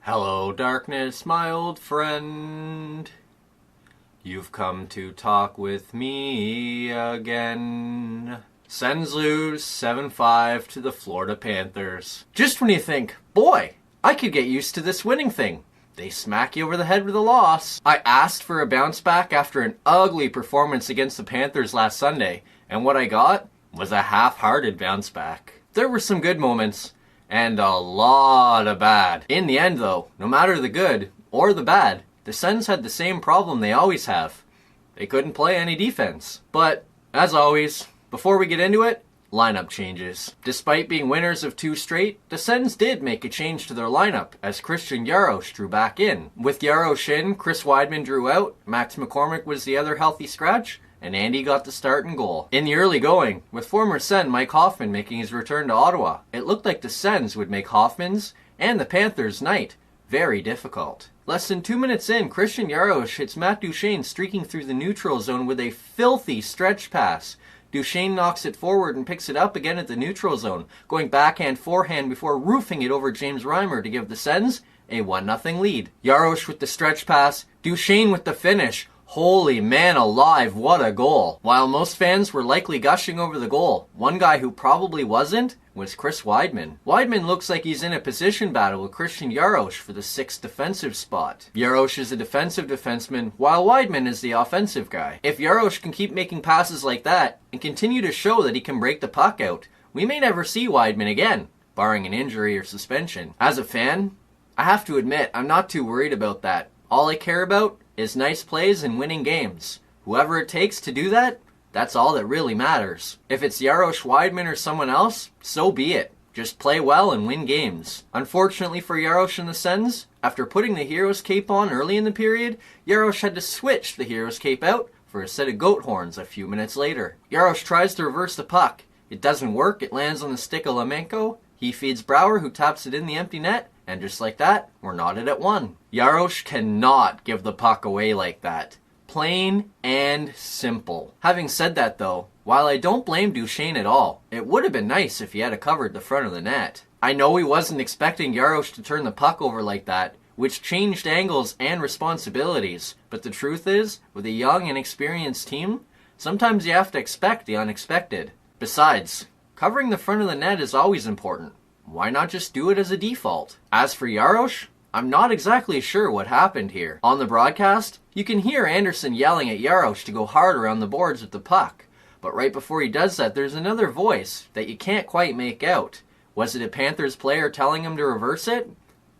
Hello, darkness, my old friend. You've come to talk with me again. Sens lose 7-5 to the Florida Panthers. Just when you think, boy, I could get used to this winning thing, they smack you over the head with a loss. I asked for a bounce back after an ugly performance against the Panthers last Sunday, and what I got was a half-hearted bounce back. There were some good moments, and a lot of bad. In the end, though, no matter the good or the bad, the Sens had the same problem they always have. They couldn't play any defense. But, as always, before we get into it, lineup changes. Despite being winners of 2 straight, the Sens did make a change to their lineup as Christian Jaros drew back in. With Jaros in, Chris Wideman drew out, Max McCormick was the other healthy scratch, and Andy got the start and goal. In the early going, with former Sen Mike Hoffman making his return to Ottawa, it looked like the Sens would make Hoffman's and the Panthers' night very difficult. Less than 2 minutes in, Christian Jaros hits Matt Duchene streaking through the neutral zone with a filthy stretch pass. Duchene knocks it forward and picks it up again at the neutral zone, going backhand-forehand before roofing it over James Reimer to give the Sens a 1-0 lead. Jaros with the stretch pass, Duchene with the finish. Holy man alive, what a goal. While most fans were likely gushing over the goal, one guy who probably wasn't was Chris Wideman. Wideman looks like he's in a position battle with Christian Jaros for the 6th defensive spot. Jaros is a defensive defenseman, while Wideman is the offensive guy. If Jaros can keep making passes like that, and continue to show that he can break the puck out, we may never see Wideman again, barring an injury or suspension. As a fan, I have to admit, I'm not too worried about that. All I care about is nice plays and winning games. Whoever it takes to do that, that's all that really matters. If it's Jaros, Wideman, or someone else, so be it. Just play well and win games. Unfortunately for Jaros and the Sens, after putting the hero's cape on early in the period, Jaros had to switch the hero's cape out for a set of goat horns a few minutes later. Jaros tries to reverse the puck. It doesn't work, it lands on the stick of Lamenko. He feeds Brouwer, who taps it in the empty net, and just like that, we're knotted at 1. Jaros cannot give the puck away like that. Plain and simple. Having said that though, while I don't blame Duchene at all, it would have been nice if he had covered the front of the net. I know he wasn't expecting Jaros to turn the puck over like that, which changed angles and responsibilities, but the truth is, with a young and experienced team, sometimes you have to expect the unexpected. Besides, covering the front of the net is always important. Why not just do it as a default? As for Jaros, I'm not exactly sure what happened here. On the broadcast, you can hear Anderson yelling at Jaros to go hard around the boards with the puck. But right before he does that, there's another voice that you can't quite make out. Was it a Panthers player telling him to reverse it?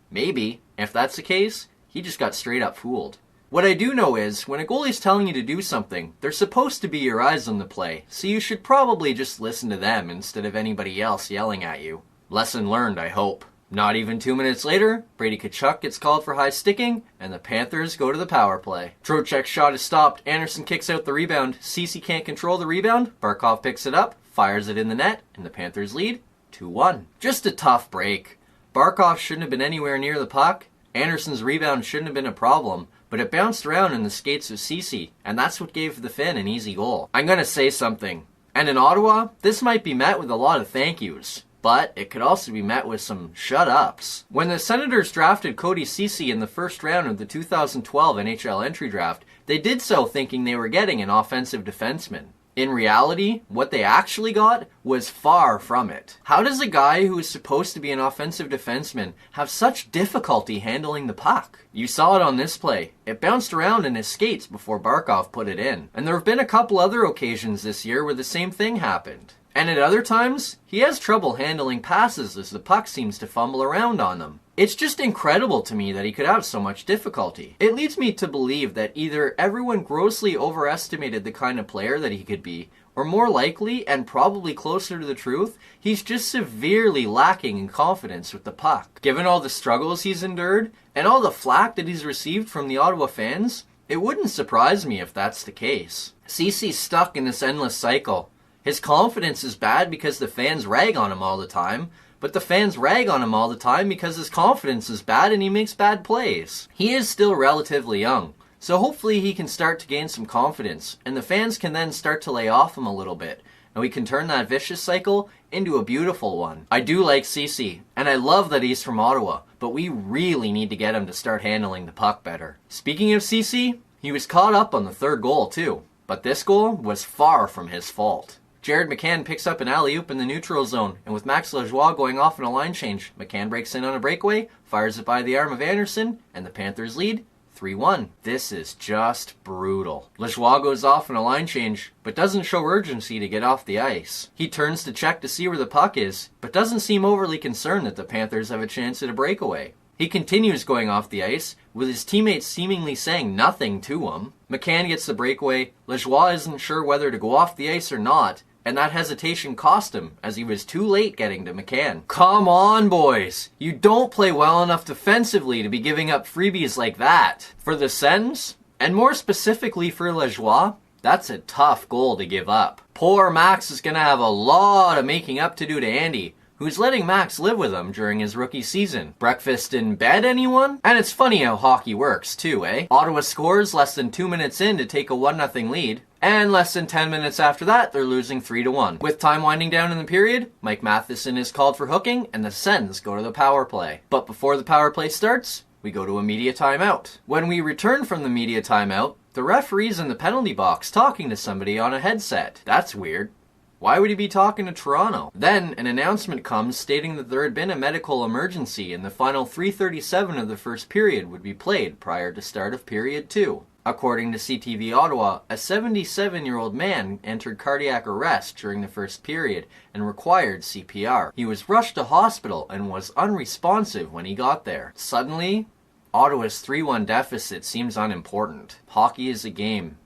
Maybe. If that's the case, he just got straight up fooled. What I do know is, when a goalie's telling you to do something, they're supposed to be your eyes on the play, so you should probably just listen to them instead of anybody else yelling at you. Lesson learned, I hope. Not even 2 minutes later, Brady Tkachuk gets called for high sticking, and the Panthers go to the power play. Trocheck's shot is stopped, Anderson kicks out the rebound, Cachet can't control the rebound, Barkov picks it up, fires it in the net, and the Panthers lead 2-1. Just a tough break. Barkov shouldn't have been anywhere near the puck, Anderson's rebound shouldn't have been a problem, but it bounced around in the skates of Cachet, and that's what gave the Finn an easy goal. I'm gonna say something, and in Ottawa, this might be met with a lot of thank yous. But it could also be met with some shut-ups. When the Senators drafted Cody Ceci in the first round of the 2012 NHL entry draft, they did so thinking they were getting an offensive defenseman. In reality, what they actually got was far from it. How does a guy who is supposed to be an offensive defenseman have such difficulty handling the puck? You saw it on this play. It bounced around in his skates before Barkov put it in. And there have been a couple other occasions this year where the same thing happened. And at other times, he has trouble handling passes as the puck seems to fumble around on them. It's just incredible to me that he could have so much difficulty. It leads me to believe that either everyone grossly overestimated the kind of player that he could be, or more likely, and probably closer to the truth, he's just severely lacking in confidence with the puck. Given all the struggles he's endured, and all the flack that he's received from the Ottawa fans, it wouldn't surprise me if that's the case. Cece's stuck in this endless cycle. His confidence is bad because the fans rag on him all the time, but the fans rag on him all the time because his confidence is bad and he makes bad plays. He is still relatively young, so hopefully he can start to gain some confidence, and the fans can then start to lay off him a little bit, and we can turn that vicious cycle into a beautiful one. I do like Cece, and I love that he's from Ottawa, but but we really need to get him to start handling the puck better. Speaking of CC, he was caught up on the third goal too, but this goal was far from his fault. Jared McCann picks up an alley-oop in the neutral zone, and with Max Lajoie going off in a line change, McCann breaks in on a breakaway, fires it by the arm of Anderson, and the Panthers lead 3-1. This is just brutal. Lajoie goes off in a line change, but doesn't show urgency to get off the ice. He turns to check to see where the puck is, but doesn't seem overly concerned that the Panthers have a chance at a breakaway. He continues going off the ice, with his teammates seemingly saying nothing to him. McCann gets the breakaway, Lajoie isn't sure whether to go off the ice or not, and that hesitation cost him, as he was too late getting to McCann. Come on, boys! You don't play well enough defensively to be giving up freebies like that. For the Sens, and more specifically for Lajoie, that's a tough goal to give up. Poor Max is going to have a lot of making up to do to Andy, who's letting Max live with him during his rookie season. Breakfast in bed, anyone? And it's funny how hockey works, too, eh? Ottawa scores less than 2 minutes in to take a 1-0 lead, and less than 10 minutes after that, they're losing 3-1. With time winding down in the period, Mike Matheson is called for hooking, and the Sens go to the power play. But before the power play starts, we go to a media timeout. When we return from the media timeout, the referee's in the penalty box talking to somebody on a headset. That's weird. Why would he be talking to Toronto? Then, an announcement comes stating that there had been a medical emergency and the final 3:37 of the first period would be played prior to start of period 2. According to CTV Ottawa, a 77-year-old man entered cardiac arrest during the first period and required CPR. He was rushed to hospital and was unresponsive when he got there. Suddenly, Ottawa's 3-1 deficit seems unimportant. Hockey is a game.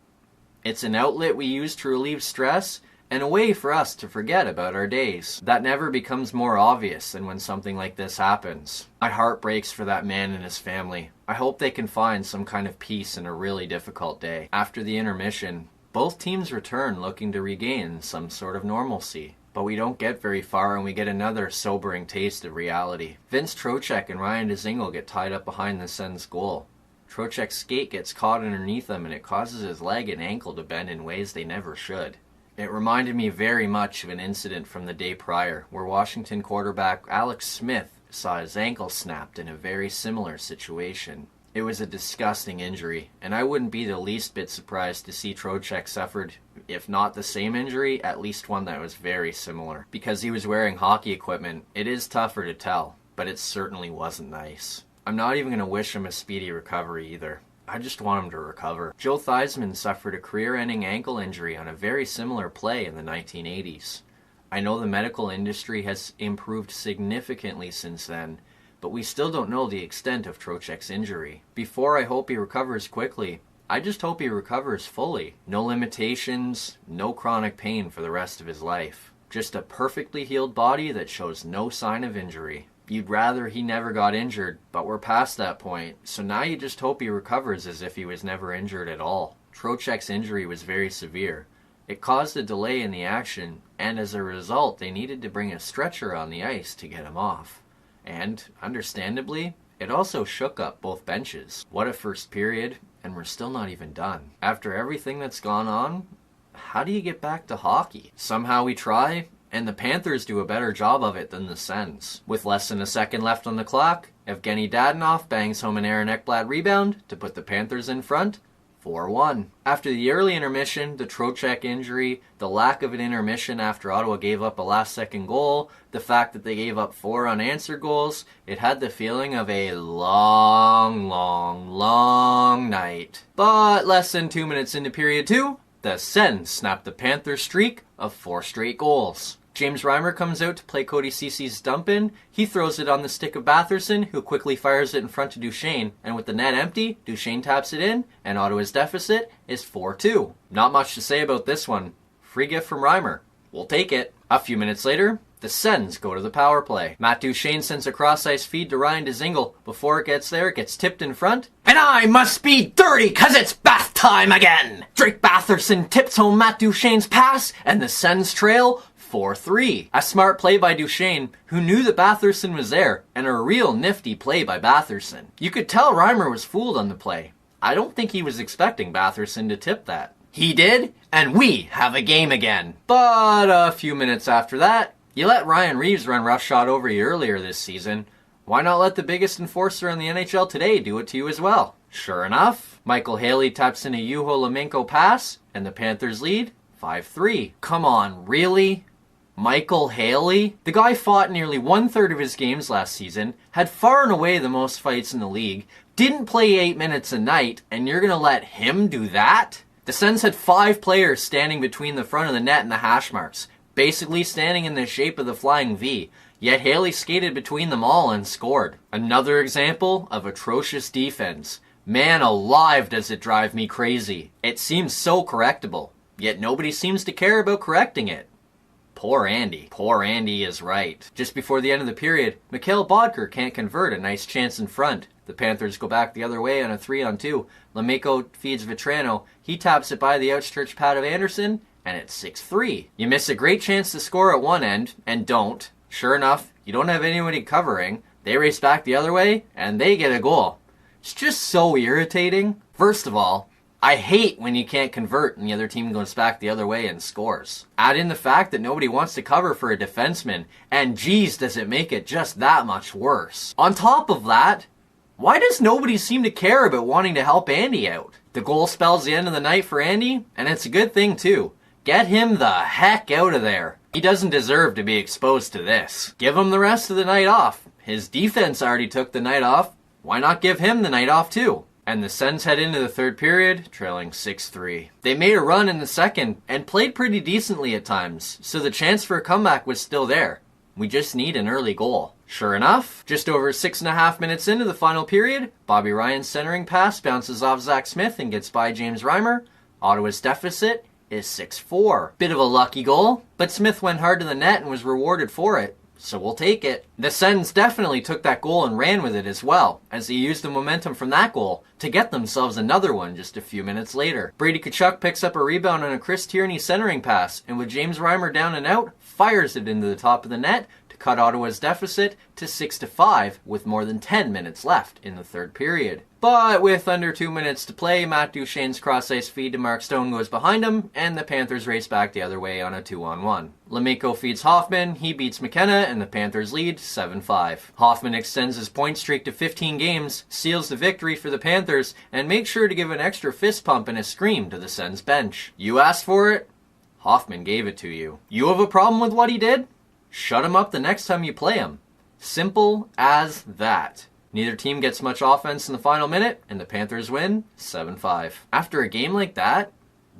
It's an outlet we use to relieve stress, and a way for us to forget about our days. That never becomes more obvious than when something like this happens. My heart breaks for that man and his family. I hope they can find some kind of peace in a really difficult day. After the intermission, both teams return looking to regain some sort of normalcy. But we don't get very far and we get another sobering taste of reality. Vince Trocheck and Ryan Dzingel get tied up behind the Sens' goal. Trocheck's skate gets caught underneath him and it causes his leg and ankle to bend in ways they never should. It reminded me very much of an incident from the day prior, where Washington quarterback Alex Smith saw his ankle snapped in a very similar situation. It was a disgusting injury, and I wouldn't be the least bit surprised to see Trocheck suffered, if not the same injury, at least one that was very similar. Because he was wearing hockey equipment, it is tougher to tell, but it certainly wasn't nice. I'm not even going to wish him a speedy recovery either. I just want him to recover. Joe Theismann suffered a career-ending ankle injury on a very similar play in the 1980s. I know the medical industry has improved significantly since then, but we still don't know the extent of Trocheck's injury. Before I hope he recovers quickly, I just hope he recovers fully. No limitations, no chronic pain for the rest of his life. Just a perfectly healed body that shows no sign of injury. You'd rather he never got injured, but we're past that point, so now you just hope he recovers as if he was never injured at all. Trocheck's injury was very severe. It caused a delay in the action, and as a result, they needed to bring a stretcher on the ice to get him off. And, understandably, it also shook up both benches. What a first period, and we're still not even done. After everything that's gone on, how do you get back to hockey? Somehow we try, and the Panthers do a better job of it than the Sens. With less than a second left on the clock, Evgeny Dadonov bangs home an Aaron Ekblad rebound to put the Panthers in front, 4-1. After the early intermission, the Trocheck injury, the lack of an intermission after Ottawa gave up a last-second goal, the fact that they gave up 4 unanswered goals, it had the feeling of a long night. But less than 2 minutes into period 2, the Sens snapped the Panthers' streak of 4 straight goals. James Reimer comes out to play Cody Cece's dump-in. He throws it on the stick of Batherson, who quickly fires it in front of Duchesne. And with the net empty, Duchesne taps it in, and Ottawa's deficit is 4-2. Not much to say about this one. Free gift from Reimer. We'll take it. A few minutes later, the Sens go to the power play. Matt Duchesne sends a cross-ice feed to Ryan Dzingel. Before it gets there, it gets tipped in front. And I must be dirty, 'cause it's bath time again! Drake Batherson tips home Matt Duchesne's pass, and the Sens trail 4-3. A smart play by Duchesne, who knew that Batherson was there, and a real nifty play by Batherson. You could tell Reimer was fooled on the play. I don't think he was expecting Batherson to tip that. He did, and we have a game again. But a few minutes after that, you let Ryan Reeves run roughshod over you earlier this season. Why not let the biggest enforcer in the NHL today do it to you as well? Sure enough, Michael Haley taps in a Juho Lamenko pass, and the Panthers lead 5-3. Come on, really? Michael Haley? The guy fought nearly 1/3 of his games last season, had far and away the most fights in the league, didn't play 8 minutes a night, and you're gonna let him do that? The Sens had 5 players standing between the front of the net and the hash marks, basically standing in the shape of the flying V, yet Haley skated between them all and scored. Another example of atrocious defense. Man alive, does it drive me crazy. It seems so correctable, yet nobody seems to care about correcting it. Poor Andy. Poor Andy is right. Just before the end of the period, Mikhail Bodker can't convert a nice chance in front. The Panthers go back the other way on a 3-on-2. Lamenko feeds Vetrano. He taps it by the outstretched pad of Anderson, and it's 6-3. You miss a great chance to score at one end, and don't. Sure enough, you don't have anybody covering. They race back the other way, and they get a goal. It's just so irritating. First of all, I hate when you can't convert and the other team goes back the other way and scores. Add in the fact that nobody wants to cover for a defenseman, and geez, does it make it just that much worse. On top of that, why does nobody seem to care about wanting to help Andy out? The goal spells the end of the night for Andy, and it's a good thing too. Get him the heck out of there. He doesn't deserve to be exposed to this. Give him the rest of the night off. His defense already took the night off. Why not give him the night off too? And the Sens head into the third period, trailing 6-3. They made a run in the second and played pretty decently at times, so the chance for a comeback was still there. We just need an early goal. Sure enough, just over 6.5 minutes into the final period, Bobby Ryan's centering pass bounces off Zach Smith and gets by James Reimer. Ottawa's deficit is 6-4. Bit of a lucky goal, but Smith went hard to the net and was rewarded for it. So we'll take it. The Sens definitely took that goal and ran with it as well, as they used the momentum from that goal to get themselves another one just a few minutes later. Brady Tkachuk picks up a rebound on a Chris Tierney centering pass, and with James Reimer down and out, fires it into the top of the net to cut Ottawa's deficit to 6-5 with more than 10 minutes left in the third period. But with under 2 minutes to play, Matt Duchene's cross-ice feed to Mark Stone goes behind him, and the Panthers race back the other way on a 2-on-1. Lamenko feeds Hoffman, he beats McKenna, and the Panthers lead 7-5. Hoffman extends his point streak to 15 games, seals the victory for the Panthers, and makes sure to give an extra fist pump and a scream to the Sens bench. You asked for it, Hoffman gave it to you. You have a problem with what he did? Shut him up the next time you play him. Simple as that. Neither team gets much offense in the final minute, and the Panthers win 7-5. After a game like that,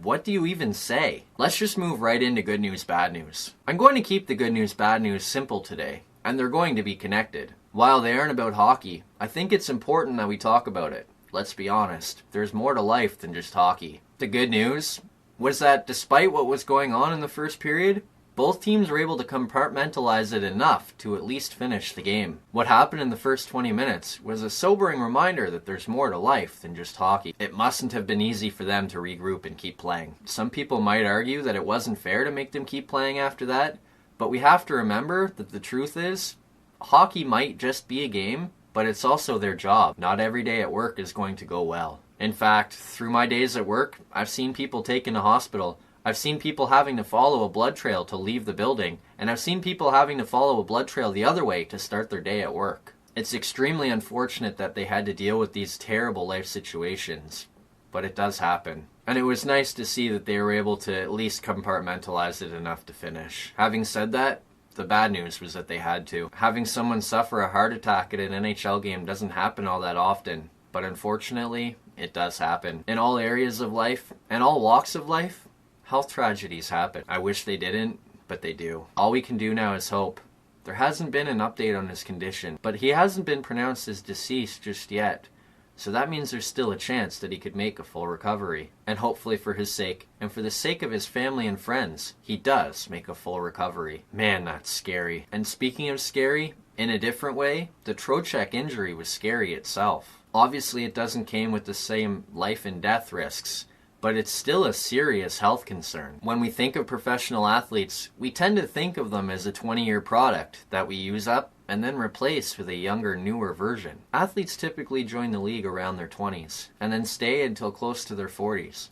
what do you even say? Let's just move right into good news, bad news. I'm going to keep the good news, bad news simple today, and they're going to be connected. While they aren't about hockey, I think it's important that we talk about it. Let's be honest, there's more to life than just hockey. The good news was that despite what was going on in the first period, both teams were able to compartmentalize it enough to at least finish the game. What happened in the first 20 minutes was a sobering reminder that there's more to life than just hockey. It mustn't have been easy for them to regroup and keep playing. Some people might argue that it wasn't fair to make them keep playing after that, but we have to remember that the truth is, hockey might just be a game, but it's also their job. Not every day at work is going to go well. In fact, through my days at work, I've seen people taken to hospital. I've seen people having to follow a blood trail to leave the building, and I've seen people having to follow a blood trail the other way to start their day at work. It's extremely unfortunate that they had to deal with these terrible life situations, but it does happen. And it was nice to see that they were able to at least compartmentalize it enough to finish. Having said that, the bad news was that they had to. Having someone suffer a heart attack at an NHL game doesn't happen all that often, but unfortunately, it does happen. In all areas of life, and all walks of life, health tragedies happen. I wish they didn't, but they do. All we can do now is hope. There hasn't been an update on his condition, but he hasn't been pronounced as deceased just yet. So that means there's still a chance that he could make a full recovery. And hopefully for his sake, and for the sake of his family and friends, he does make a full recovery. Man, that's scary. And speaking of scary, in a different way, the Trocheck injury was scary itself. Obviously it doesn't come with the same life and death risks, but it's still a serious health concern. When we think of professional athletes, we tend to think of them as a 20-year product that we use up and then replace with a younger, newer version. Athletes typically join the league around their 20s and then stay until close to their 40s.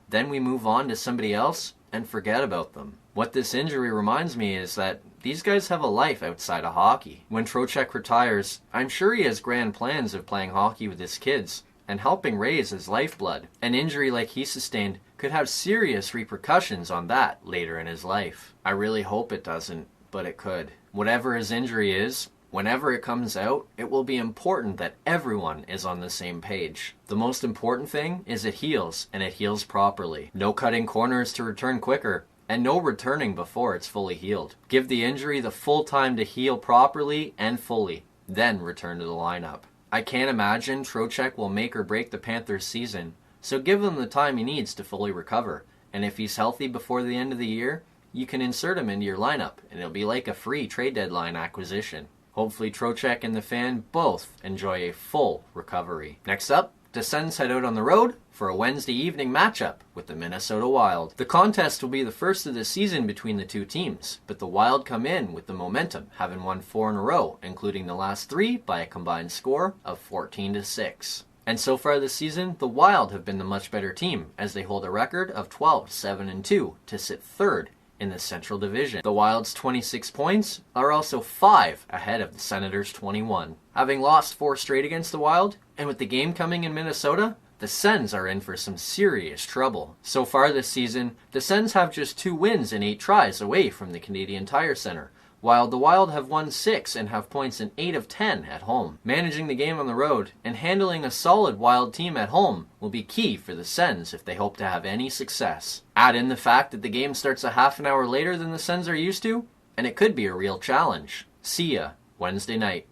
Then we move on to somebody else and forget about them. What this injury reminds me is that These guys have a life outside of hockey. When Trocheck retires, I'm sure he has grand plans of playing hockey with his kids and helping raise his lifeblood. An injury like he sustained could have serious repercussions on that later in his life. I really hope it doesn't, but it could. Whatever his injury is, whenever it comes out, it will be important that everyone is on the same page. The most important thing is it heals, and it heals properly. No cutting corners to return quicker, and no returning before it's fully healed. Give the injury the full time to heal properly and fully, then return to the lineup. I can't imagine Trocheck will make or break the Panthers season, so give him the time he needs to fully recover, and if he's healthy before the end of the year, you can insert him into your lineup, and it'll be like a free trade deadline acquisition. Hopefully Trocheck and the fan both enjoy a full recovery. Next up, the Sens head out on the road for a Wednesday evening matchup with the Minnesota Wild. The contest will be the first of the season between the two teams, but the Wild come in with the momentum, having won 4 in a row, including the last 3 by a combined score of 14-6. And so far this season, the Wild have been the much better team, as they hold a record of 12-7-2 to sit third in the Central Division. The Wild's 26 points are also 5 ahead of the Senators' 21. Having lost 4 straight against the Wild, and with the game coming in Minnesota, the Sens are in for some serious trouble. So far this season, the Sens have just 2 wins and 8 tries away from the Canadian Tire Center, while the Wild have won 6 and have points in 8 of 10 at home. Managing the game on the road and handling a solid Wild team at home will be key for the Sens if they hope to have any success. Add in the fact that the game starts a half an hour later than the Sens are used to, and it could be a real challenge. See ya Wednesday night.